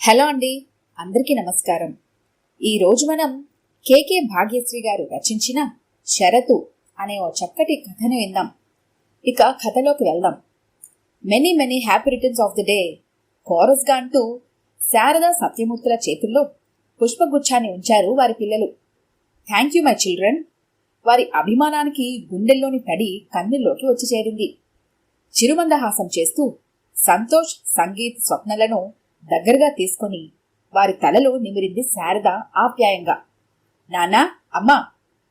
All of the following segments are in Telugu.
హలో అండి, అందరికీ నమస్కారం. ఈరోజు మనం కేకే భాగ్యశ్రీ గారు రచించిన షరతు అనే ఓ చక్కటి కథను విందాం. ఇక కథలోకి వెళ్దాం. Many many happy returns of the day కోరస్గా అంటూ శారదా సత్యమూర్తుల చేతుల్లో పుష్పగుచ్ఛాన్ని ఉంచారు వారి పిల్లలు. Thank you my children. వారి అభిమానానికి గుండెల్లోని తడి కన్నుల్లోకి వచ్చి చేరింది. చిరుమందహాసం చేస్తూ సంతోష్, సంగీత్, స్వప్నలను దగ్గరగా తీసుకుని వారి తలలో నిమిరింది శారద ఆప్యాయంగా. నాన్నా, అమ్మా,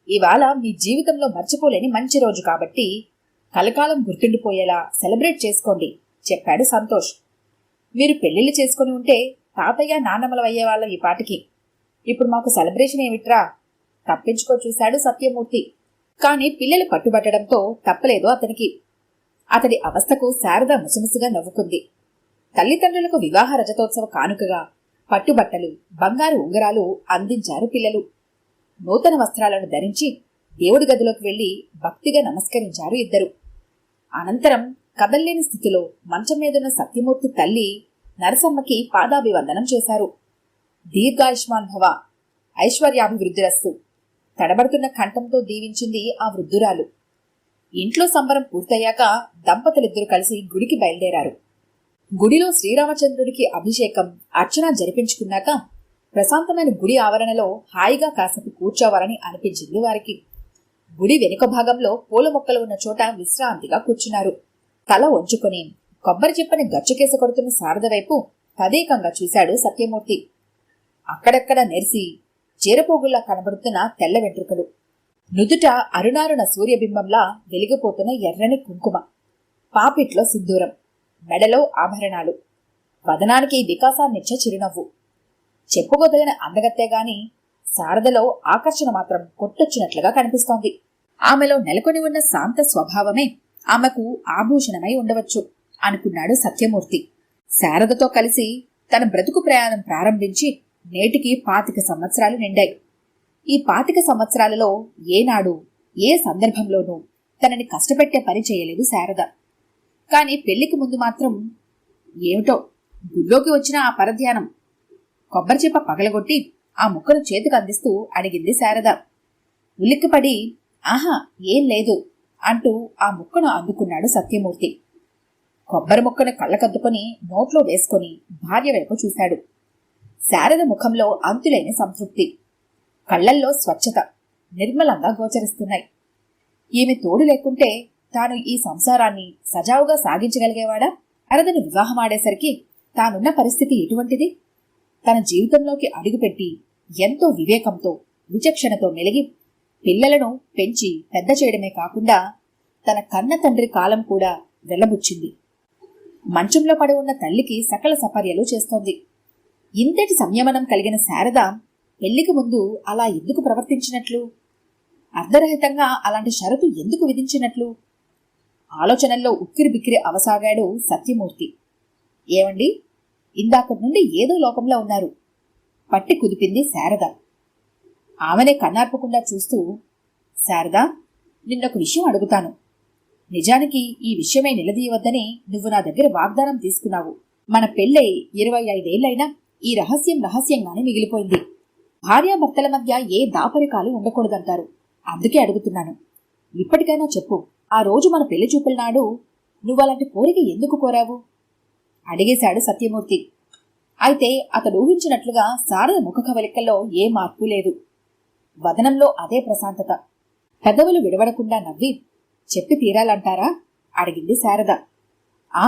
ఇవాళ మీ జీవితంలో మర్చిపోలేని మంచి రోజు కాబట్టి కలకాలం గుర్తుండిపోయేలా సెలబ్రేట్ చేసుకోండి చెప్పాడు సంతోష్. మీరు పెళ్లిళ్ళు చేసుకుని ఉంటే తాతయ్య నాన్నమ్మలు అయ్యేవాళ్ళం ఈ పాటికి. ఇప్పుడు మాకు సెలబ్రేషన్ ఏమిట్రా తప్పించుకో చూశాడు సత్యమూర్తి. కాని పిల్లలు పట్టుబట్టడంతో తప్పలేదు అతనికి. అతడి అవస్థకు శారద ముసుముసుగా నవ్వుకుంది. తల్లిదండ్రులకు వివాహ రజతోత్సవ కానుకగా పట్టుబట్టలు, బంగారు ఉంగరాలు అందించారు పిల్లలు. నూతన వస్త్రాలను ధరించి దేవుడి గదిలోకి వెళ్లి భక్తిగా నమస్కరించారు ఇద్దరు. అనంతరం కదల్లేని స్థితిలో మంచం మీదున్న సత్యమూర్తి తల్లి నరసమ్మకి పాదాభివందనం చేశారు. దీర్ఘాయుష్మాన్ భవ, ఐశ్వర్యాభివృద్ధిరస్తు తడబడుతున్న కంఠంతో దీవించింది ఆ వృద్ధురాలు. ఇంట్లో సంబరం పూర్తయ్యాక దంపతులిద్దరూ కలిసి గుడికి బయలుదేరారు. గుడిలో శ్రీరామచంద్రుడికి అభిషేకం, అర్చన జరిపించుకున్నాక ప్రశాంతమైన గుడి ఆవరణలో హాయిగా కాసేపు కూర్చోవాలని అనిపించింది వారికి. గుడి వెనుక భాగంలో పూల మొక్కలు ఉన్న చోట విశ్రాంతిగా కూర్చున్నారు. తల వంచుకొని కొబ్బరి చిప్పని గచ్చుకేసి కొడుతున్న శారద వైపు తదేకంగా చూశాడు సత్యమూర్తి. అక్కడక్కడ నెరిసి చీరపోగుల్లా కనబడుతున్న తెల్ల వెంట్రుకలు, నుదుట అరుణారుణ సూర్యబింబంలా వెలిగిపోతున్న ఎర్రని కుంకుమ, పాపిట్లో సింధూరం, మెడలో ఆభరణాలు, వదనానికి వికాసాన్నిచ్చే చిరునవ్వు. చెప్పుకోదగిన అందగత్తేగాని శారదలో ఆకర్షణ మాత్రం కొట్టొచ్చినట్లుగా కనిపిస్తోంది. ఆమెలో నెలకొని ఉన్న శాంత స్వభావమే ఆమెకు ఆభూషణమై ఉండవచ్చు అనుకున్నాడు సత్యమూర్తి. శారదతో కలిసి తన బ్రతుకు ప్రయాణం ప్రారంభించి నేటికి 25 సంవత్సరాలు నిండాయి. ఈ 25 సంవత్సరాలలో ఏనాడు ఏ సందర్భంలోనూ తనని కష్టపెట్టే పని చేయలేదు శారద. కాని పెళ్లికి ముందు మాత్రం ఏమిటో గుళ్ళోకి వచ్చిన ఆ పరధ్యానం. కొబ్బరి చిప్ప పగలగొట్టి ఆ ముక్కను చేతికి అందిస్తూ అడిగింది శారద. ఉలిక్కిపడి ఆహా ఏం లేదు అంటూ ఆ ముక్కను అందుకున్నాడు సత్యమూర్తి. కొబ్బరి ముక్కను కళ్ళకద్దుకొని నోట్లో వేసుకుని భార్య వైపు చూశాడు. శారద ముఖంలో అంతులేని సంతృప్తి, కళ్లల్లో స్వచ్ఛత నిర్మలంగా గోచరిస్తున్నాయి. ఈమె తోడు లేకుంటే తాను ఈ సంసారాన్ని సజావుగా సాగించగలిగేవాడా? శారదను వివాహమాడేసరికి తానున్న పరిస్థితి ఎటువంటిది? తన జీవితంలోకి అడుగుపెట్టి ఎంతో వివేకంతో, విచక్షణతో మెలిగి పిల్లలను పెంచి పెద్ద చేయడమే కాకుండా తన కన్న తండ్రి కాలం కూడా వెళ్లబుచ్చింది. మంచంలో పడి ఉన్న తల్లికి సకల సపర్యలు చేస్తోంది. ఇంతటి సంయమనం కలిగిన శారద పెళ్లికి ముందు అలా ఎందుకు ప్రవర్తించినట్లు? అర్ధరహితంగా అలాంటి షరతు ఎందుకు విధించినట్లు? ఆలోచనల్లో ఉక్కిరి బిక్కిరి అవసాగాడు సత్యమూర్తి. ఏమండి, ఇందాకటి నుండి ఏదో లోకంలో ఉన్నారు పట్టి కుదిపింది శారద. ఆమెనే కన్నార్పకుండా చూస్తూ, శారదా, నిన్నొక విషయం అడుగుతాను. నిజానికి ఈ విషయమై నిలదీయవద్దని నువ్వు నా దగ్గర వాగ్దానం తీసుకున్నావు. మన పెళ్ళై 25 ఏళ్లైనా ఈ రహస్యం రహస్యంగానే మిగిలిపోయింది. భార్యాభర్తల మధ్య ఏ దాపరికాలు ఉండకూడదంటారు. అందుకే అడుగుతున్నాను. ఇప్పటికైనా చెప్పు, ఆ రోజు మన పెళ్లి చూపుల నాడు నువ్వలాంటి కోరిక ఎందుకు కోరావు అడిగేశాడు సత్యమూర్తి. అయితే అతడు ఊహించినట్లుగా శారద ముఖ కవలికల్లో ఏ మార్పు లేదు. వదనంలో అదే ప్రశాంతత. పెదవులు విడవడకుండా నవ్వి, చెప్పి తీరాలంటారా అడిగింది శారద. ఆ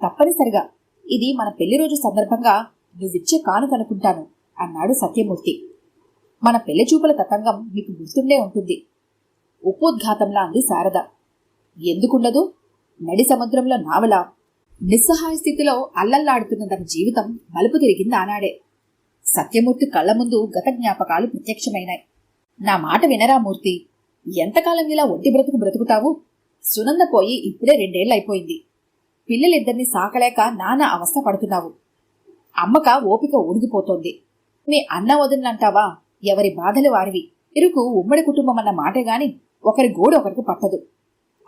తప్పనిసరిగా, ఇది మన పెళ్లి రోజు సందర్భంగా నువ్విచ్చే కానుకనుకుంటాను అన్నాడు సత్యమూర్తి. మన పెళ్లి చూపుల తతంగం మీకు గుర్తుండే ఉంటుంది ఉపోద్ఘాతంలా అంది శారద. ఎందుకుండదు? నడి సముద్రంలో నావలా నిస్సహాయ స్థితిలో అల్లల్లాడుతున్న తన జీవితం మలుపు తిరిగింది ఆనాడే. సత్యమూర్తి కళ్ల ముందు గత జ్ఞాపకాలు ప్రత్యక్షమైనాయి. నా మాట వినరా మూర్తి, ఎంతకాలం ఇలా ఒంటి బ్రతుకు బ్రతుకుతావు? సునంద పోయి ఇప్పుడే 2 ఏళ్లైపోయింది. పిల్లలిద్దరినీ సాకలేక నానా అవస్థ పడుతున్నావు. అమ్మక ఓపిక ఊడిగిపోతోంది. మీ అన్న వదినంటావా? ఎవరి బాధలు వారివి. ఇరుకు ఉమ్మడి కుటుంబం అన్న మాటే గాని ఒకరి గోడు ఒకరికి పట్టదు.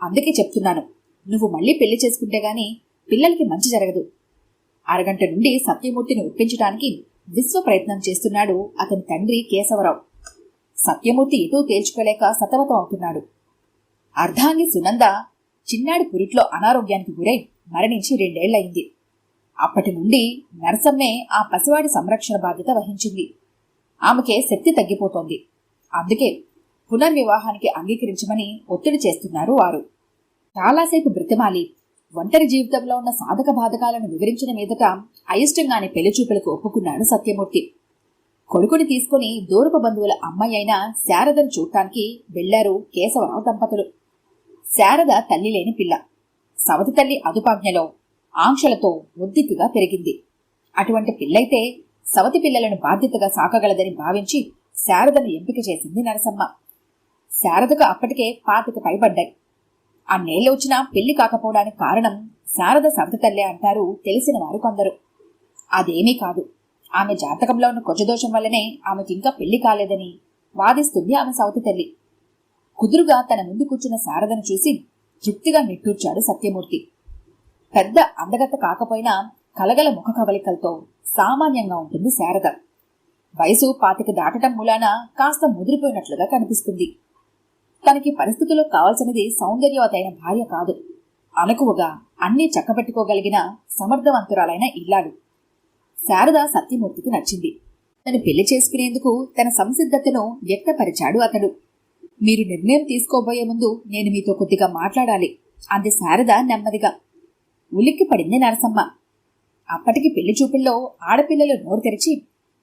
అందుకే చెప్తున్నాను, నువ్వు మళ్ళీ పెళ్లి చేసుకుంటే గాని పిల్లలకి మంచి జరగదు. అరగంట నుండి సత్యమూర్తిని ఒప్పించడానికి విశ్వ ప్రయత్నం చేస్తున్నాడు అతని తండ్రి కేశవరావు. సత్యమూర్తి ఎటూ తేల్చుకోలేక సతమతం అవుతున్నాడు. అర్ధాంగి సునంద చిన్నాడి పురిట్లో అనారోగ్యానికి గురై మరణించి 2 ఏళ్లయింది. అప్పటి నుండి నరసమ్మే ఆ పసివాడి సంరక్షణ బాధ్యత వహించింది. ఆమెకే శక్తి తగ్గిపోతోంది. అందుకే పునర్వివాహానికి అంగీకరించమని ఒత్తిడి చేస్తున్నారు వారు. చాలాసేపు బ్రతిమాలి ఒంటరి జీవితంలో ఉన్న సాధక బాధకాలను వివరించిన మీదట అయిష్టంగానే పెళ్లిచూపులకు ఒప్పుకున్నాడు సత్యమూర్తి. కొడుకుని తీసుకుని దూరపు బంధువుల అమ్మాయి అయిన శారదను చూడటానికి వెళ్లారు కేశవరావు దంపతులు. శారద తల్లి లేని పిల్ల. సవతి తల్లి అదుపాజ్ఞలో ఆంక్షలతో ఒద్దిగ్గుగా పెరిగింది. అటువంటి పిల్లైతే సవతి పిల్లలను బాధ్యతగా సాకగలదని భావించి శారదను ఎంపిక చేసింది నరసమ్మ. శారదకు అప్పటికే 25 పైబడ్డాయి. అన్నేళ్ళు వచ్చినా పెళ్లి కాకపోవడానికి కారణం శారద సవతి తల్లే అంటారు తెలిసిన వారు కొందరు. అదేమీ కాదు, ఆమె జాతకంలో ఉన్న కొజదోషం వల్లనే ఆమెకింకా పెళ్లి కాలేదని వాదిస్తుంది ఆమె సవతి తల్లి. కుదురుగా తన ముందు కూర్చున్న శారదను చూసి తృప్తిగా నిట్టూర్చాడు సత్యమూర్తి. పెద్ద అందగత కాకపోయినా కలగల ముఖ కవలికలతో సామాన్యంగా ఉంటుంది శారద. వయసు 25 దాటడం మూలాన కాస్త ముదిరిపోయినట్లుగా కనిపిస్తుంది. తనకి పరిస్థితుల్లో కావాల్సినది సౌందర్యవతైన భార్య కాదు, అణకువగా అన్నీ చక్కబెట్టుకోగలిగిన సమర్థవంతురాలైన ఇల్లాలు. శారద సత్యమూర్తికి నచ్చింది. తను పెళ్లి చేసుకునేందుకు తన సంసిద్ధతను వ్యక్తపరిచాడు అతడు. మీరు నిర్ణయం తీసుకోబోయే ముందు నేను మీతో కొద్దిగా మాట్లాడాలి అంది శారద నెమ్మదిగా. ఉలిక్కి పడింది నరసమ్మ. అప్పటికి పెళ్లి చూపుల్లో ఆడపిల్లలు నోరు తెరిచి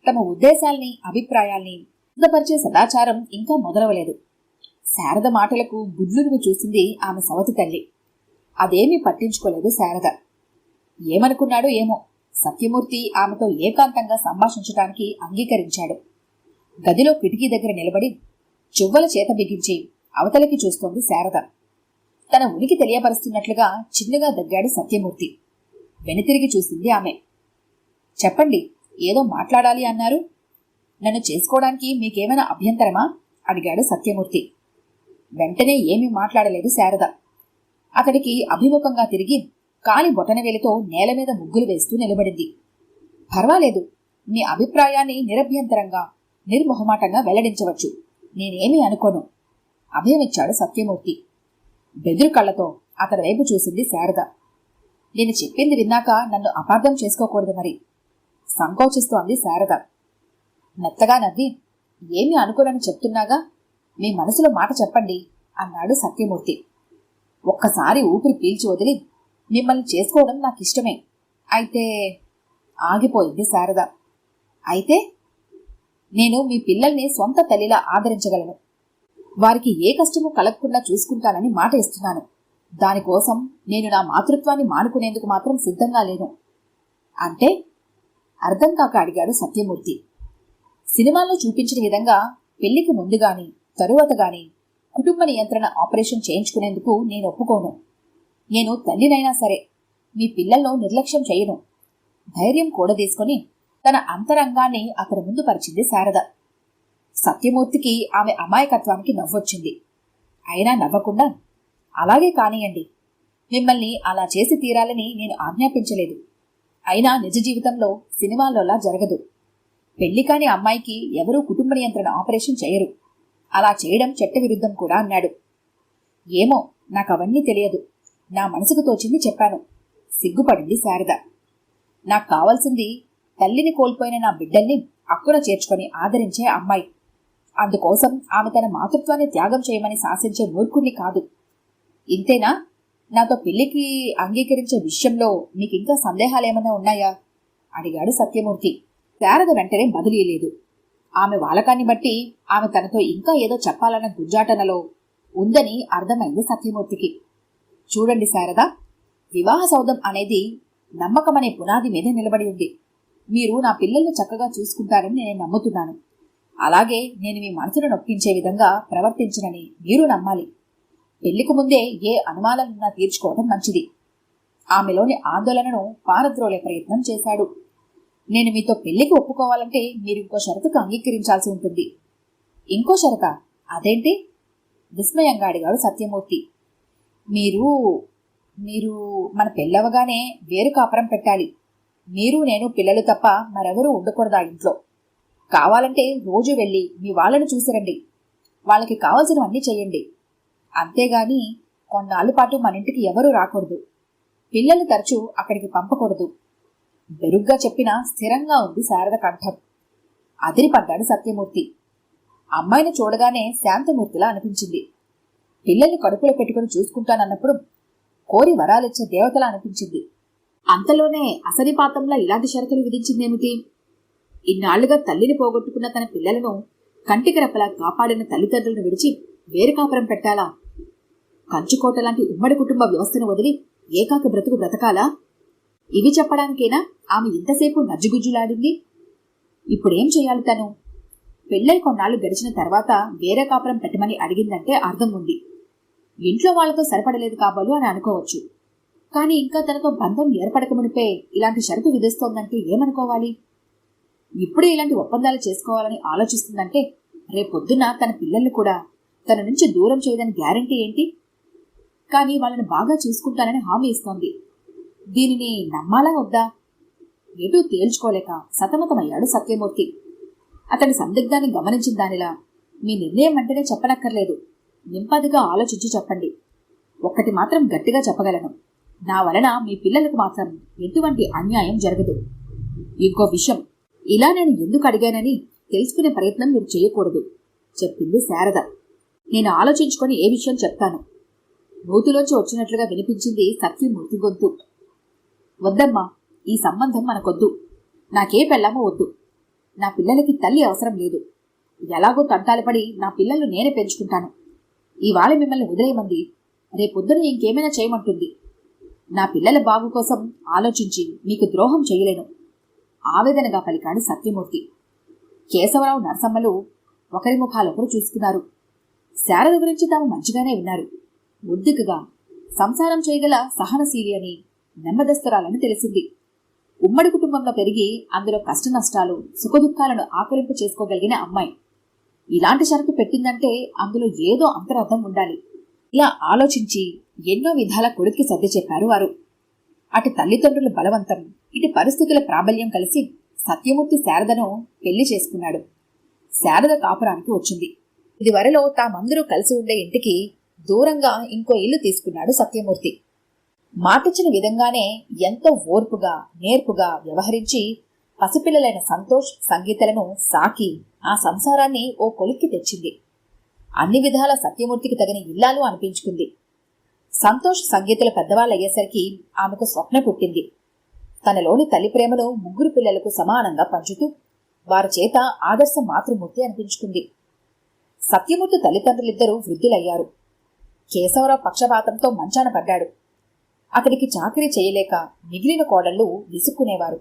తమ ఉద్దేశాల్ని అభిప్రాయాల్ని సిద్ధపరిచే సదాచారం ఇంకా మొదలవలేదు. శారద మాటలకు గుడ్లును చూసింది ఆమె సవతి తల్లి. అదేమీ పట్టించుకోలేదు శారద. ఏమనుకున్నాడో ఏమో సత్యమూర్తి ఆమెతో ఏకాంతంగా సంభాషించడానికి అంగీకరించాడు. గదిలో కిటికీ దగ్గర నిలబడి చువ్వల చేత బిగించి అవతలికి చూస్తోంది శారద. తన ఉనికి తెలియపరుస్తున్నట్లుగా చిన్నగా దగ్గాడు సత్యమూర్తి. వెనుతిరిగి చూసింది ఆమె. చెప్పండి, ఏదో మాట్లాడాలి అన్నారు. నన్ను చేసుకోవడానికి మీకేమైనా అభ్యంతరమా అడిగాడు సత్యమూర్తి. వెంటనే ఏమీ మాట్లాడలేదు శారద. అతడికి అభిముఖంగా తిరిగి కాలి బొటనవేలితో నేల మీద ముగ్గులు వేస్తూ నిలబడింది. పర్వాలేదు, మీ అభిప్రాయాన్ని నిరభ్యంతరంగా నిర్మొహమాటంగా వెల్లడించవచ్చు, నేనేమీ అనుకోను అభయమిచ్చాడు సత్యమూర్తి. బెదురు కళ్లతో అతడి వైపు చూసింది శారద. నేను చెప్పింది విన్నాక నన్ను అపార్థం చేసుకోకూడదు మరి సంకోచిస్తూ అంది శారద. మెత్తగా నవ్వి ఏమీ అనుకోనని చెప్తున్నాగా, మీ మనసులో మాట చెప్పండి అన్నాడు సత్యమూర్తి. ఒక్కసారి ఊపిరి పీల్చి వదిలి మిమ్మల్ని చేసుకోవడం నాకిష్టమే. అయితే ఆగిపోయింది శారద. అయితే నేను మీ పిల్లల్ని సొంత తల్లిలా ఆదరించగలను. వారికి ఏ కష్టమూ కలగకుండా చూసుకుంటానని మాట ఇస్తున్నాను. దానికోసం నేను నా మాతృత్వాన్ని మానుకునేందుకు మాత్రం సిద్ధంగా లేను. అంటే అర్థం కాక అడిగాడు సత్యమూర్తి. సినిమాల్లో చూపించిన విధంగా పెళ్లికి ముందు గాని తరువాత గాని కుటుంబ నియంత్రణ ఆపరేషన్ చేయించుకునేందుకు నేను ఒప్పుకోను. నేను తల్లినైనా సరే మీ పిల్లలను నిర్లక్ష్యం చేయను. ధైర్యం కూడదీసుకుని తన అంతరంగాన్ని అతని ముందు పరిచింది శారద. సత్యమూర్తికి ఆమె అమాయకత్వానికి నవ్వొచ్చింది. అయినా నవ్వకుండా అలాగే కానియండి, మిమ్మల్ని అలా చేసి తీరాలని నేను ఆజ్ఞాపించలేదు. అయినా నిజ జీవితంలో సినిమాల్లోలా జరగదు. పెళ్లి కాని అమ్మాయికి ఎవరూ కుటుంబ నియంత్రణ ఆపరేషన్ చేయరు. అలా చేయడం చట్ట విరుద్ధం కూడా అన్నాడు. ఏమో, నాకవన్నీ తెలియదు. నా మనసుకు తోచింది చెప్పాను. సిగ్గుపడింది శారద. నాకు కావాల్సింది తల్లిని కోల్పోయిన నా బిడ్డల్ని అక్కున చేర్చుకొని ఆదరించే అమ్మాయి. అందుకోసం ఆమె తన మాతృత్వాన్ని త్యాగం చేయమని శాసించే మూర్ఖుణ్ణి కాదు. ఇంతేనా? నాతో పెళ్లికి అంగీకరించే విషయంలో మీకింకా సందేహాలేమన్నా ఉన్నాయా అడిగాడు సత్యమూర్తి. శారద వెంటనే బదిలీలేదు. ఆమె వాలకాన్ని బట్టి ఆమె తనతో ఇంకా ఏదో చెప్పాలన్న గుజ్జాటనలో ఉందని అర్థమైంది సత్యమూర్తికి. చూడండి శారద, వివాహ సౌధం అనేది నమ్మకమనే పునాది మీద నిలబడి ఉంది. మీరు నా పిల్లల్ని చక్కగా చూసుకుంటారని నేను నమ్ముతున్నాను. అలాగే నేను మీ మనసును నొప్పించే విధంగా ప్రవర్తించనని మీరు నమ్మాలి. పెళ్లికి ముందే ఏ అనుమానాలున్నా తీర్చుకోవడం మంచిది. ఆమెలోని ఆందోళనను పారద్రోలే ప్రయత్నం చేశాడు. నేను మీతో పెళ్లికి ఒప్పుకోవాలంటే మీరు ఇంకో షరతుకు అంగీకరించాల్సి ఉంటుంది. ఇంకో షరతా? అదేంటి? విస్మయంగా అడిగాడు సత్యమూర్తి. మీరు మన పెళ్ళవగానే వేరు కాపురం పెట్టాలి. మీరు నేను పిల్లలు తప్ప మరెవరూ ఉండకూడదా ఇంట్లో. కావాలంటే రోజు వెళ్ళి మీ వాళ్ళను చూసిరండి. వాళ్ళకి కావాల్సినవన్నీ చెయ్యండి. అంతేగాని కొన్నాళ్ళ పాటు మన ఇంటికి ఎవరూ రాకూడదు. పిల్లలు తరచూ అక్కడికి పంపకూడదు. బెరుగ్గా చెప్పినా స్థిరంగా ఉంది శారద కంఠం. అదిరిపడ్డాడు సత్యమూర్తి. అమ్మాయిని చూడగానే శాంతమూర్తిలా అనిపించింది. పిల్లల్ని కడుపులో పెట్టుకుని చూసుకుంటానన్నప్పుడు కోరి వరాలిచ్చే దేవతలా అనిపించింది. అంతలోనే అసరిపాతంలా ఇలాంటి షరతులు విధించిందేమిటి? ఇన్నాళ్లుగా తల్లిని పోగొట్టుకున్న తన పిల్లలను కంటికి రెప్పలా కాపాడిన తల్లిదండ్రులను విడిచి వేరు కాపురం పెట్టాలా? కంచుకోట లాంటి ఉమ్మడి కుటుంబ వ్యవస్థను వదిలి ఏకాకి బ్రతుకు బ్రతకాలా? ఇవి చెప్పడానికేనా ఆమె ఇంతసేపు నజ్జుగుజ్జులాడింది? ఇప్పుడేం చేయాలి తను? పెళ్ళై కొన్నాళ్లు గడిచిన తర్వాత వేరే కాపురం పెట్టమని అడిగిందంటే అర్థం ఉంది. ఇంట్లో వాళ్లతో సరిపడలేదు కాబోలు అని అనుకోవచ్చు. కానీ ఇంకా తనతో బంధం ఏర్పడకమునిపే ఇలాంటి షరతు విధిస్తోందంటే ఏమనుకోవాలి? ఇప్పుడే ఇలాంటి ఒప్పందాలు చేసుకోవాలని ఆలోచిస్తుందంటే రేపొద్దున తన పిల్లల్ని కూడా తన నుంచి దూరం చేయదని గ్యారంటీ ఏంటి? కానీ వాళ్ళని బాగా చూసుకుంటానని హామీ ఇస్తోంది. దీనిని నమ్మాలా వద్దా? ఎటూ తేల్చుకోలేక సతమతమయ్యాడు సత్యమూర్తి. అతని సందిగ్ధాన్ని గమనించిన దానిలా, మీ నిర్ణయం వెంటనే చెప్పనక్కర్లేదు, నింపదిగా ఆలోచించి చెప్పండి. ఒక్కటి మాత్రం గట్టిగా చెప్పగలను, నా వలన మీ పిల్లలకు మాత్రం ఎటువంటి అన్యాయం జరగదు. ఇంకో విషయం, ఇలా నేను ఎందుకు అడిగానని తెలుసుకునే ప్రయత్నం మీరు చేయకూడదు చెప్పింది శారద. నేను ఆలోచించుకొని ఏ విషయం చెప్తాను. నూతిలోంచి వచ్చినట్లుగా వినిపించింది సత్యమూర్తి గొంతు. వద్దమ్మా, ఈ సంబంధం మనకొద్దు. నాకే పెళ్ళామో వద్దు. నా పిల్లలకి తల్లి అవసరం లేదు. ఎలాగో తంటాలు పడి నా పిల్లలు నేనే పెంచుకుంటాను. ఇవాళ మిమ్మల్ని వదిలేయమంది రేపొద్దున ఇంకేమైనా చేయమంటుంది. నా పిల్లల బాగు కోసం ఆలోచించి మీకు ద్రోహం చేయలేను ఆవేదనగా పలికాడు సత్యమూర్తి. కేశవరావు నరసమ్మలు ఒకరి ముఖాలొకరు చూసుకున్నారు. శారద గురించి తాము మంచిగానే విన్నారు. ఉద్దికగా సంసారం చేయగల సహనశీలి అని, నెమ్మదస్తురాలని తెలిసింది. ఉమ్మడి కుటుంబంలో పెరిగి అందులో కష్ట నష్టాలు సుఖదుఖాలను ఆకలింపు చేసుకోగలిగిన అమ్మాయి ఇలాంటి షరతు పెట్టిందంటే అందులో ఏదో అంతరార్థం ఉండాలి. ఇలా ఆలోచించి ఎన్నో విధాల కొడుక్కి సర్ది చెప్పారు వారు. అటు తల్లిదండ్రుల బలవంతం, ఇటు పరిస్థితుల ప్రాబల్యం కలిసి సత్యమూర్తి శారదను పెళ్లి చేసుకున్నాడు. శారద కాపురానికి వచ్చింది. ఇదివరలో తామందరూ కలిసి ఉండే ఇంటికి దూరంగా ఇంకో ఇల్లు తీసుకున్నాడు సత్యమూర్తి. మాటిచ్చిన విధంగానే ఎంతో ఓర్పుగా నేర్పుగా వ్యవహరించి పసిపిల్లలైన సంతోష్ సంగీతలను సాకి ఆ సంసారాన్ని ఓ కొలిక్కి తెచ్చింది. అన్ని విధాల సత్యమూర్తికి తగిన ఇల్లాలు అనిపించుకుంది. సంతోష్ సంగీతల పెద్దవాళ్ళయ్యేసరికి ఆమెకు స్వప్న పుట్టింది. తనలోని తల్లి ప్రేమను ముగ్గురు పిల్లలకు సమానంగా పంచుతూ వారి చేత ఆదర్శ మాతృమూర్తి అనిపించుకుంది. సత్యమూర్తి తల్లిదండ్రులిద్దరూ వృద్ధులయ్యారు. కేశవరావు పక్షపాతంతో మంచాన పడ్డాడు. అతడికి చాకరీ చేయలేక మిగిలిన కోడళ్లు విసుక్కునేవారు.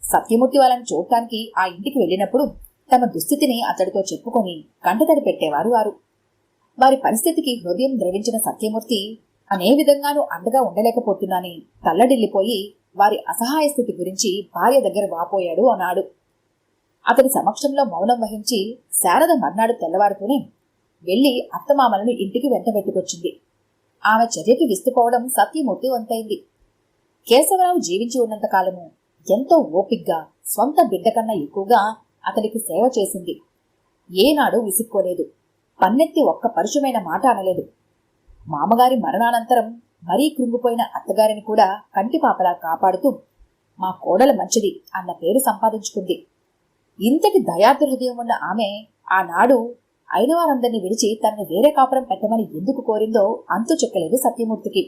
సత్యమూర్తి వాళ్ళని చూడటానికి ఆ ఇంటికి వెళ్ళినప్పుడు తమ దుస్థితిని అతడితో చెప్పుకొని కంటతడి పెట్టేవారు వారు. వారి పరిస్థితికి హృదయం ద్రవించిన సత్యమూర్తి అనే విధంగానూ అండగా ఉండలేకపోతున్నాని తల్లడిల్లిపోయి వారి అసహాయ స్థితి గురించి భార్య దగ్గర వాపోయాడు అన్నాడు. అతడి సమక్షంలో మౌనం వహించి శారద మర్నాడు తెల్లవారుతూనే వెళ్లి అత్తమామలను ఇంటికి వెంటబెట్టుకొచ్చింది. ఆమె చర్యకి విస్తుపోవడం సత్యమూర్తి వంతైంది. కేశవరావు జీవించి ఉన్నంతకాలము ఎంతో ఓపిగ్గా స్వంత బిడ్డ కన్నా ఎక్కువగా అతడికి సేవ చేసింది. ఏనాడు విసుక్కోలేదు. పన్నెత్తి ఒక్క పరుషమైన మాట అనలేదు. మామగారి మరణానంతరం మరీ కృంగిపోయిన అత్తగారిని కూడా కంటిపాపలా కాపాడుతూ మా కోడల మంచిది అన్న పేరు సంపాదించుకుంది. ఇంతటి దయార్ద్ర హృదయం ఉన్న ఆమె ఆనాడు అయిన వారందరినీ విడిచి తనను వేరే కాపురం పెట్టమని ఎందుకు కోరిందో అంతు చెక్కలేదు సత్యమూర్తికి.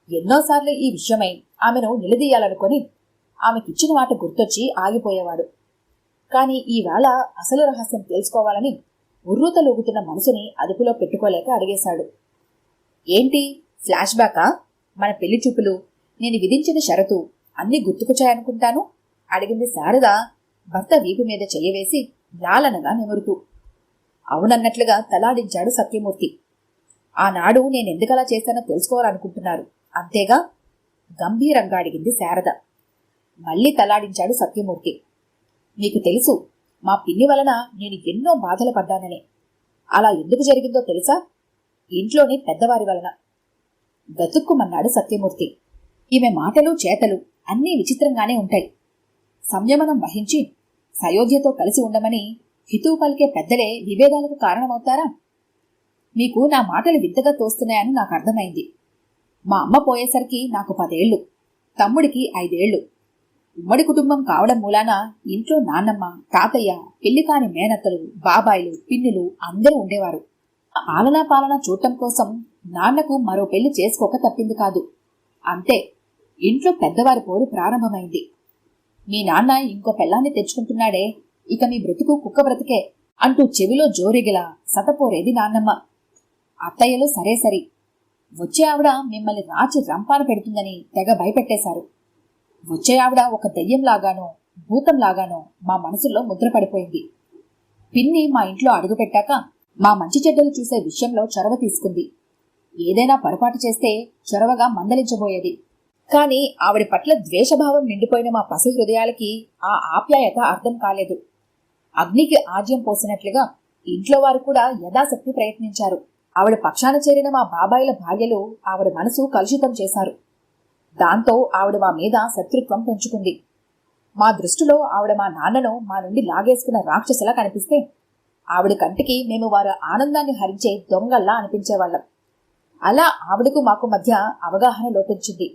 ఎన్నోసార్లు ఈ విషయమై ఆమెను నిలదీయాలనుకొని ఆమెకిచ్చిన మాట గుర్తొచ్చి ఆగిపోయేవాడు. కాని ఈవేళ అసలు రహస్యం తెలుసుకోవాలని ఉర్రూతలూగుతున్న మనసుని అదుపులో పెట్టుకోలేక అడిగేశాడు. ఏంటి ఫ్లాష్ బ్యాకా? మన పెళ్లి చూపులు, నేను విధించిన షరతు అన్నీ గుర్తుకొచ్చాయనుకుంటాను అడిగింది శారద భర్త వీపు మీద చెయ్యవేసి లాలనగా నిమురుతూ. అవునన్నట్లుగా తలాడించాడు సత్యమూర్తి. ఆనాడు నేనెందుకలా చేశానో తెలుసుకోవాలనుకుంటున్నారు అంతేగా? గంభీరంగా అడిగింది శారద. మళ్లీ తలాడించాడు సత్యమూర్తి. మీకు తెలుసు మా పిన్ని వలన నేను ఎన్నో బాధలు పడ్డానని. అలా ఎందుకు జరిగిందో తెలుసా? ఇంట్లోని పెద్దవారి వలన. గతుక్కుమన్నాడు సత్యమూర్తి. ఈమె మాటలు చేతలు అన్నీ విచిత్రంగానే ఉంటాయి. సంయమనం వహించి సయోధ్యతో కలిసి ఉండమని హితువు పలికే పెద్దలే విభేదాలకు కారణమవుతారా? మీకు నా మాటలు వింతగా తోస్తున్నాయని నాకు అర్థమైంది. మా అమ్మ పోయేసరికి నాకు 10 ఏళ్లు, తమ్ముడికి 5 ఏళ్లు. ఉమ్మడి కుటుంబం కావడం మూలాన ఇంట్లో నాన్నమ్మ, తాతయ్య, పెళ్లి కాని మేనత్తలు, బాబాయిలు, పిన్నులు అందరూ ఉండేవారు. ఆలనా పాలన చూడటం కోసం నాన్నకు మరో పెళ్లి చేసుకోక తప్పింది కాదు. అంతే, ఇంట్లో పెద్దవారి పోరు ప్రారంభమైంది. మీ నాన్న ఇంకో పెళ్లాన్ని తెచ్చుకుంటున్నాడే, ఇక మీ బ్రతుకు కుక్క బ్రతికే అంటూ చెవిలో జోరెగిలా సతపోరేది నాన్నమ్మ. అత్తయ్యలు సరే సరి, వచ్చే ఆవిడ మిమ్మల్ని రాచి రంపాన పెడుతుందని తెగ భయపెట్టేశారు. వచ్చే ఆవిడ ఒక దెయ్యంలాగానో భూతంలాగానో మా మనసులో ముద్రపడిపోయింది. పిన్ని మా ఇంట్లో అడుగుపెట్టాక మా మంచి చెడ్డలు చూసే విషయంలో చొరవ తీసుకుంది. ఏదైనా పొరపాటు చేస్తే చొరవగా మందలించబోయేది. కాని ఆవిడ పట్ల ద్వేషభావం నిండిపోయిన మా పసి హృదయాలకి ఆ ఆప్యాయత అర్థం కాలేదు. అగ్నికి ఆజ్యం పోసినట్లుగా ఇంట్లో వారు కూడా యథాశక్తి ప్రయత్నించారు. ఆవిడ పక్షాన చేరిన మా బాబాయిల భార్యలు ఆవిడ మనసు కలుషితం చేశారు. దాంతో ఆవిడ మా మీద శత్రుత్వం పెంచుకుంది. మా దృష్టిలో ఆవిడ మా నాన్నను మా నుండి లాగేసుకున్న రాక్షసులా కనిపిస్తే, ఆవిడ కంటికి మేము వారి ఆనందాన్ని హరించే దొంగల్లా అనిపించేవాళ్ళం. అలా ఆవిడకు మాకు మధ్య అవగాహన లోపించింది.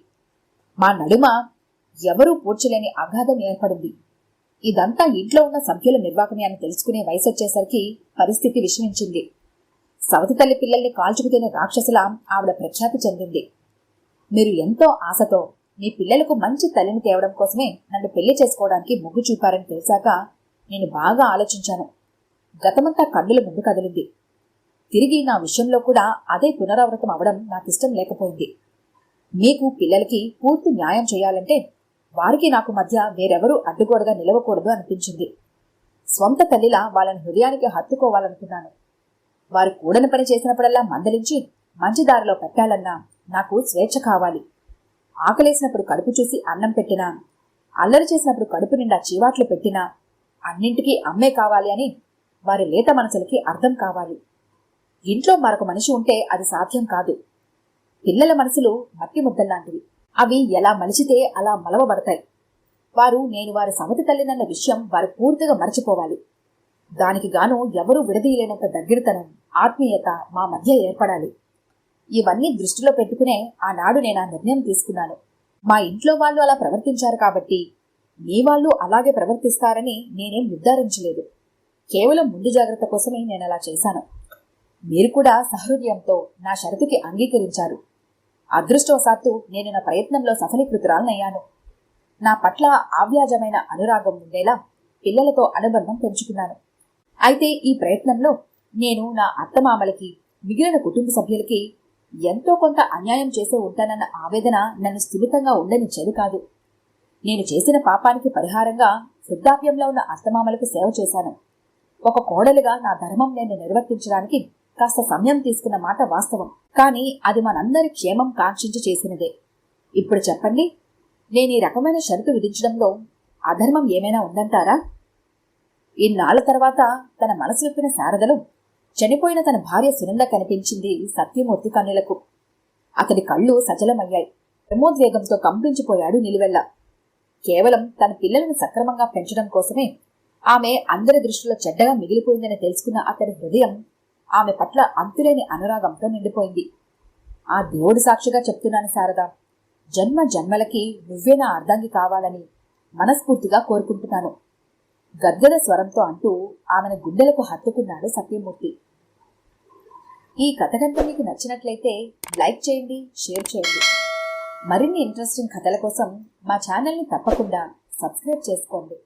మా నడుమ ఎవరూ పూడ్చలేని అగాధం ఏర్పడింది. ఇదంతా ఇంట్లో ఉన్న సభ్యుల నిర్వాకమే అని తెలుసుకునే వయసొచ్చేసరికి పరిస్థితి విషమించింది. సవతి తల్లి పిల్లల్ని కాల్చుకు తినే రాక్షసులా ఆవిడ ప్రఖ్యాతి చెందింది. మీరు ఎంతో ఆశతో మీ పిల్లలకు మంచి తల్లిని తేవడం కోసమే నన్ను పెళ్లి చేసుకోవడానికి మొగ్గు చూపారని తెలిసాక నేను బాగా ఆలోచించాను. గతమంతా కన్నుల ముందు కదిలింది. తిరిగి నా విషయంలో కూడా అదే పునరావృతం అవడం నాకిష్టం లేకపోయింది. మీకు పిల్లలకి పూర్తి న్యాయం చేయాలంటే వారికి నాకు మధ్య వేరెవరూ అడ్డుగోడగా నిలవకూడదు అనిపించింది. స్వంత తల్లిలా వాళ్ళని హృదయానికి హత్తుకోవాలనుకున్నాను. వారు కూడని పని చేసినప్పుడల్లా మందలించి మంచి దారిలో పెట్టాలన్నా నాకు స్వేచ్ఛ కావాలి. ఆకలేసినప్పుడు కడుపు చూసి అన్నం పెట్టినా, అల్లరి చేసినప్పుడు కడుపు నిండా చీవాట్లు పెట్టినా అన్నింటికీ అమ్మే కావాలి అని వారి లేత మనసులకి అర్థం కావాలి. ఇంట్లో మరొక మనిషి ఉంటే అది సాధ్యం కాదు. పిల్లల మనసులు మట్టి ముద్దల్లాంటివి. అవి ఎలా మలిచితే అలా మలవబడతాయి. వారు నేను వారి సవతి తల్లినన్న విషయం వారు పూర్తిగా మరచిపోవాలి. దానికి గాను ఎవరూ విడదీయలేనంత దగ్గరతనం, ఆత్మీయత మా మధ్య ఏర్పడాలి. ఇవన్నీ దృష్టిలో పెట్టుకునే ఆనాడు నేను ఆ నిర్ణయం తీసుకున్నాను. మా ఇంట్లో వాళ్ళు అలా ప్రవర్తించారు కాబట్టి మీ వాళ్ళు అలాగే ప్రవర్తిస్తారని నేనేం నిర్ధారించలేదు. కేవలం ముందు జాగ్రత్త కోసమే నేను అలా చేశాను. మీరు కూడా సహృదయంతో నా షరతుకి అంగీకరించారు. అదృష్టవశాత్తు నేను నా ప్రయత్నంలో సఫలీకృతురాలనయ్యాను. నా పట్ల ఆవ్యాజమైన అనురాగం ఉండేలా పిల్లలతో అనుబంధం పెంచుకున్నాను. అయితే ఈ ప్రయత్నంలో నేను నా అత్తమామలకి, మిగిలిన కుటుంబ సభ్యులకి ఎంతో కొంత అన్యాయం చేసే ఉంటానన్న ఆవేదన నన్ను స్థిమితంగా ఉండనిచ్చేది కాదు. నేను చేసిన పాపానికి పరిహారంగా వృద్ధాప్యంలో ఉన్న అత్తమామలకు సేవ చేశాను. ఒక కోడలుగా నా ధర్మం నేను నిర్వర్తించడానికి కాస్త సమయం తీసుకున్న మాట వాస్తవం. కానీ అది మనందరి క్షేమం కాంక్షించి చేసినదే. ఇప్పుడు చెప్పండి, నేను ఈ రకమైన షరతు విధించడంలో అధర్మం ఏమైనా ఉందంటారా? ఇన్నాళ్ల తర్వాత తన మనసు విప్పిన శారదలో చనిపోయిన తన భార్య సునంద కనిపించింది సత్యమూర్తి కన్నులకు. అతడి కళ్ళు సజలమయ్యాయి. ప్రమోద్వేగంతో కంపించిపోయాడు నిలువెల్ల. కేవలం తన పిల్లలను సక్రమంగా పెంచడం కోసమే ఆమె అందరి దృష్టిలో చెడ్డగా మిగిలిపోయిందని తెలుసుకున్న అతడి హృదయం ఆమె పట్ల అంతులేని అనురాగంతో నిండిపోయింది. ఆ దేవుడి సాక్షిగా చెప్తున్నాను శారద, జన్మ జన్మలకి నువ్వే నా అర్ధాంగి కావాలని మనస్ఫూర్తిగా కోరుకుంటున్నాను. గద్గద స్వరంతో అంటూ ఆమెను గుండెలకు హత్తుకున్నాడు సత్యమూర్తి. ఈ కథ కనుక మీకు నచ్చినట్లయితే లైక్ చేయండి, షేర్ చేయండి. మరిన్ని ఇంట్రెస్టింగ్ కథల కోసం మా ఛానల్ని తప్పకుండా సబ్స్క్రైబ్ చేసుకోండి.